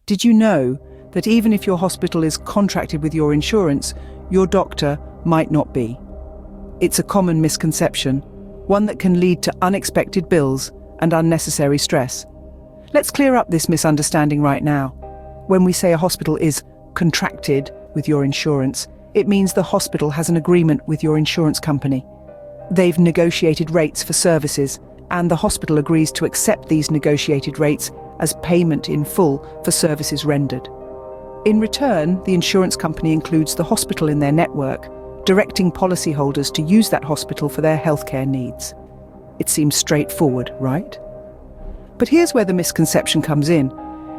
Did you know that even if your hospital is contracted with your insurance, your doctor might not be? It's a common misconception, one that can lead to unexpected bills and unnecessary stress. Let's clear up this misunderstanding right now. When we say a hospital is contracted with your insurance, it means the hospital has an agreement with your insurance company. They've negotiated rates for services, and the hospital agrees to accept these negotiated rates as payment in full for services rendered. In return, the insurance company includes the hospital in their network, directing policyholders to use that hospital for their healthcare needs. It seems straightforward, right? But here's where the misconception comes in.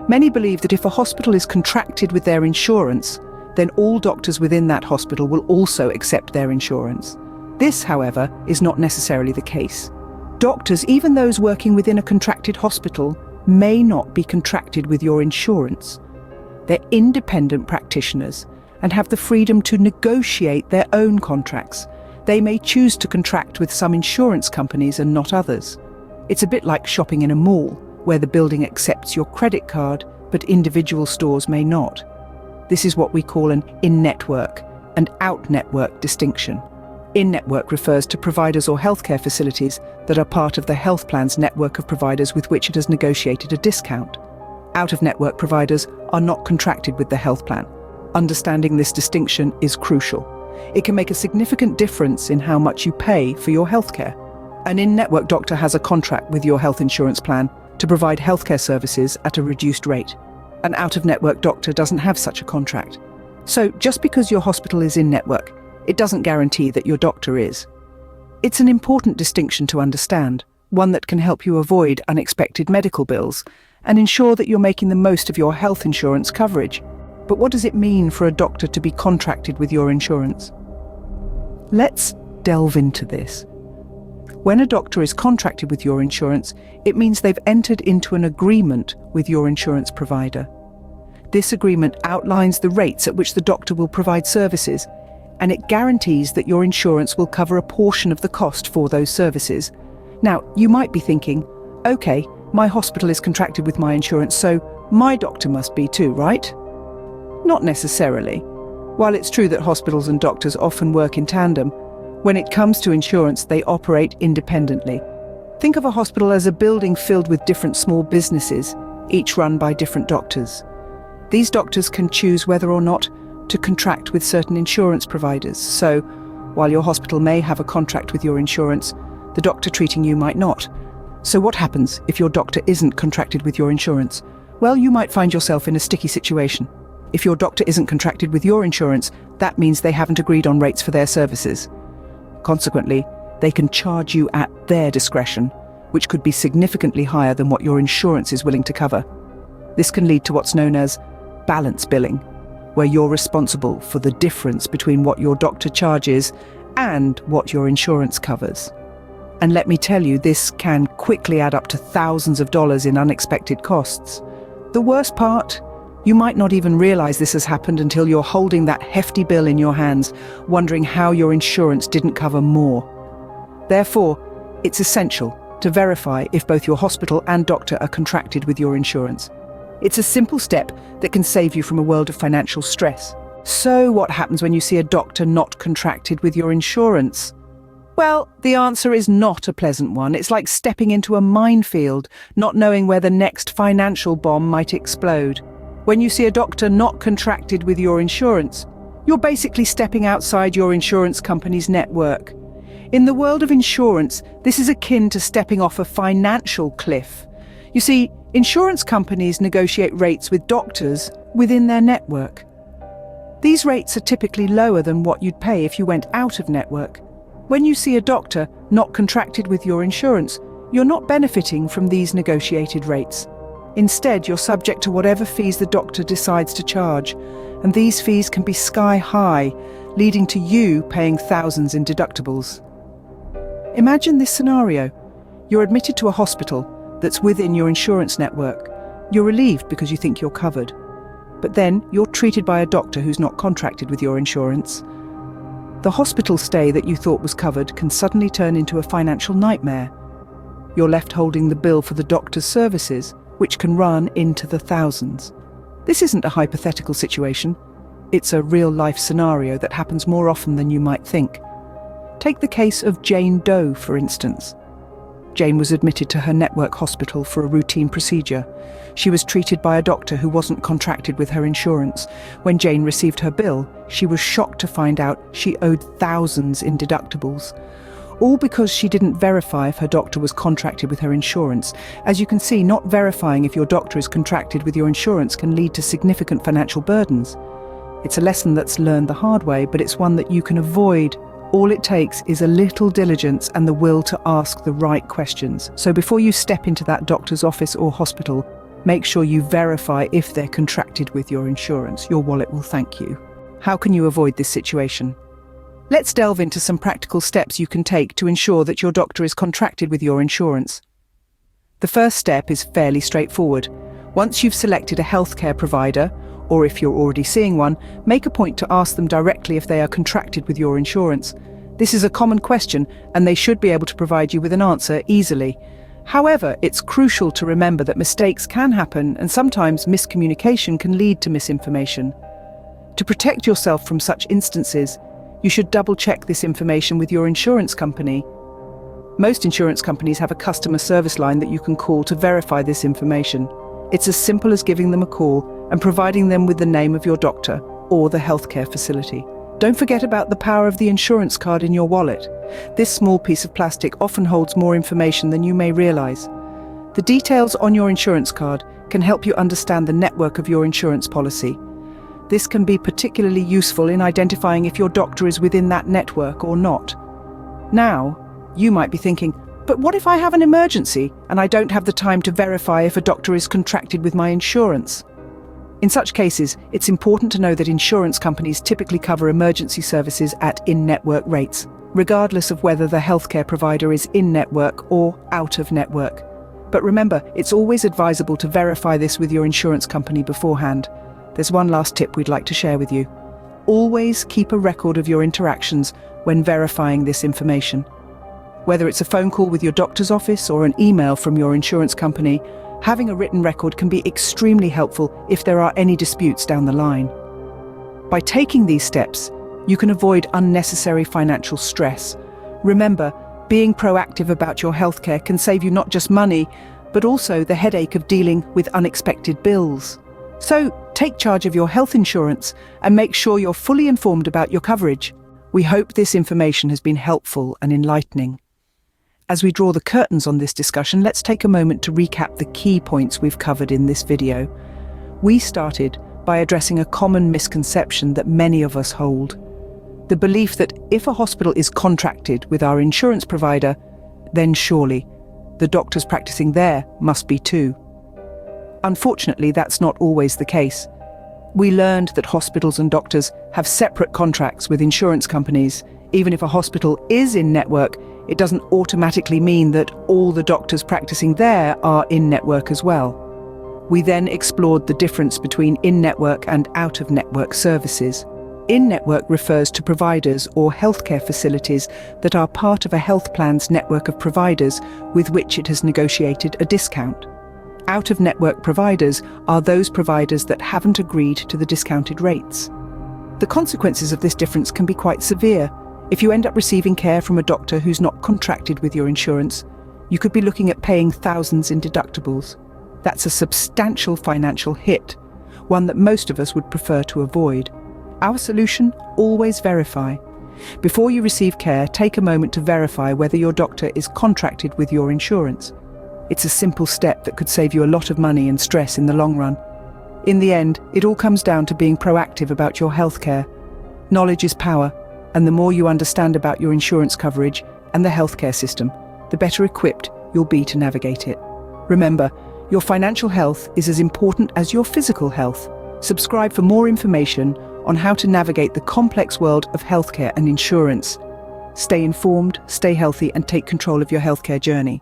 Many believe that if a hospital is contracted with their insurance, then all doctors within that hospital will also accept their insurance. This, however, is not necessarily the case. Doctors, even those working within a contracted hospital, may not be contracted with your insurance. They're independent practitioners and have the freedom to negotiate their own contracts. They may choose to contract with some insurance companies and not others. It's a bit like shopping in a mall, where the building accepts your credit card, but individual stores may not. This is what we call an in-network and out-network distinction. In-network refers to providers or healthcare facilities that are part of the health plan's network of providers with which it has negotiated a discount. Out-of-network providers are not contracted with the health plan. Understanding this distinction is crucial. It can make a significant difference in how much you pay for your healthcare. An in-network doctor has a contract with your health insurance plan to provide healthcare services at a reduced rate. An out-of-network doctor doesn't have such a contract. So just because your hospital is in-network, it doesn't guarantee that your doctor is. It's an important distinction to understand, one that can help you avoid unexpected medical bills and ensure that you're making the most of your health insurance coverage. But what does it mean for a doctor to be contracted with your insurance? Let's delve into this. When a doctor is contracted with your insurance, it means they've entered into an agreement with your insurance provider. This agreement outlines the rates at which the doctor will provide services, and it guarantees that your insurance will cover a portion of the cost for those services. Now, you might be thinking, okay, my hospital is contracted with my insurance, so my doctor must be too, right? Not necessarily. While it's true that hospitals and doctors often work in tandem, when it comes to insurance, they operate independently. Think of a hospital as a building filled with different small businesses, each run by different doctors. These doctors can choose whether or not to contract with certain insurance providers. So, while your hospital may have a contract with your insurance, the doctor treating you might not. So what happens if your doctor isn't contracted with your insurance? Well, you might find yourself in a sticky situation. If your doctor isn't contracted with your insurance, that means they haven't agreed on rates for their services. Consequently, they can charge you at their discretion, which could be significantly higher than what your insurance is willing to cover. This can lead to what's known as balance billing, where you're responsible for the difference between what your doctor charges and what your insurance covers. And let me tell you, this can quickly add up to thousands of dollars in unexpected costs. The worst part? You might not even realize this has happened until you're holding that hefty bill in your hands, wondering how your insurance didn't cover more. Therefore, it's essential to verify if both your hospital and doctor are contracted with your insurance. It's a simple step that can save you from a world of financial stress. So what happens when you see a doctor not contracted with your insurance? Well, the answer is not a pleasant one. It's like stepping into a minefield, not knowing where the next financial bomb might explode. When you see a doctor not contracted with your insurance, you're basically stepping outside your insurance company's network. In the world of insurance, this is akin to stepping off a financial cliff. You see, insurance companies negotiate rates with doctors within their network. These rates are typically lower than what you'd pay if you went out of network. When you see a doctor not contracted with your insurance, you're not benefiting from these negotiated rates. Instead, you're subject to whatever fees the doctor decides to charge, and these fees can be sky high, leading to you paying thousands in deductibles. Imagine this scenario. You're admitted to a hospital that's within your insurance network. You're relieved because you think you're covered. But then you're treated by a doctor who's not contracted with your insurance. The hospital stay that you thought was covered can suddenly turn into a financial nightmare. You're left holding the bill for the doctor's services, which can run into the thousands. This isn't a hypothetical situation. It's a real-life scenario that happens more often than you might think. Take the case of Jane Doe, for instance. Jane was admitted to her network hospital for a routine procedure. She was treated by a doctor who wasn't contracted with her insurance. When Jane received her bill, she was shocked to find out she owed thousands in deductibles. All because she didn't verify if her doctor was contracted with her insurance. As you can see, not verifying if your doctor is contracted with your insurance can lead to significant financial burdens. It's a lesson that's learned the hard way, but it's one that you can avoid. All it takes is a little diligence and the will to ask the right questions. So before you step into that doctor's office or hospital, make sure you verify if they're contracted with your insurance. Your wallet will thank you. How can you avoid this situation? Let's delve into some practical steps you can take to ensure that your doctor is contracted with your insurance. The first step is fairly straightforward. Once you've selected a healthcare provider, or if you're already seeing one, make a point to ask them directly if they are contracted with your insurance. This is a common question, and they should be able to provide you with an answer easily. However, it's crucial to remember that mistakes can happen, and sometimes miscommunication can lead to misinformation. To protect yourself from such instances, you should double-check this information with your insurance company. Most insurance companies have a customer service line that you can call to verify this information. It's as simple as giving them a call and providing them with the name of your doctor or the healthcare facility. Don't forget about the power of the insurance card in your wallet. This small piece of plastic often holds more information than you may realize. The details on your insurance card can help you understand the network of your insurance policy. This can be particularly useful in identifying if your doctor is within that network or not. Now, you might be thinking, but what if I have an emergency and I don't have the time to verify if a doctor is contracted with my insurance? In such cases, it's important to know that insurance companies typically cover emergency services at in-network rates, regardless of whether the healthcare provider is in-network or out-of-network. But remember, it's always advisable to verify this with your insurance company beforehand. There's one last tip we'd like to share with you. Always keep a record of your interactions when verifying this information. Whether it's a phone call with your doctor's office or an email from your insurance company, having a written record can be extremely helpful if there are any disputes down the line. By taking these steps, you can avoid unnecessary financial stress. Remember, being proactive about your healthcare can save you not just money, but also the headache of dealing with unexpected bills. So, take charge of your health insurance and make sure you're fully informed about your coverage. We hope this information has been helpful and enlightening. As we draw the curtains on this discussion, let's take a moment to recap the key points we've covered in this video. We started by addressing a common misconception that many of us hold. The belief that if a hospital is contracted with our insurance provider, then surely the doctors practicing there must be too. Unfortunately, that's not always the case. We learned that hospitals and doctors have separate contracts with insurance companies. Even if a hospital is in-network, it doesn't automatically mean that all the doctors practicing there are in-network as well. We then explored the difference between in-network and out-of-network services. In-network refers to providers or healthcare facilities that are part of a health plan's network of providers with which it has negotiated a discount. Out-of-network providers are those providers that haven't agreed to the discounted rates. The consequences of this difference can be quite severe. If you end up receiving care from a doctor who's not contracted with your insurance, you could be looking at paying thousands in deductibles. That's a substantial financial hit, one that most of us would prefer to avoid. Our solution: always verify. Before you receive care, take a moment to verify whether your doctor is contracted with your insurance. It's a simple step that could save you a lot of money and stress in the long run. In the end, it all comes down to being proactive about your healthcare. Knowledge is power, and the more you understand about your insurance coverage and the healthcare system, the better equipped you'll be to navigate it. Remember, your financial health is as important as your physical health. Subscribe for more information on how to navigate the complex world of healthcare and insurance. Stay informed, stay healthy, and take control of your healthcare journey.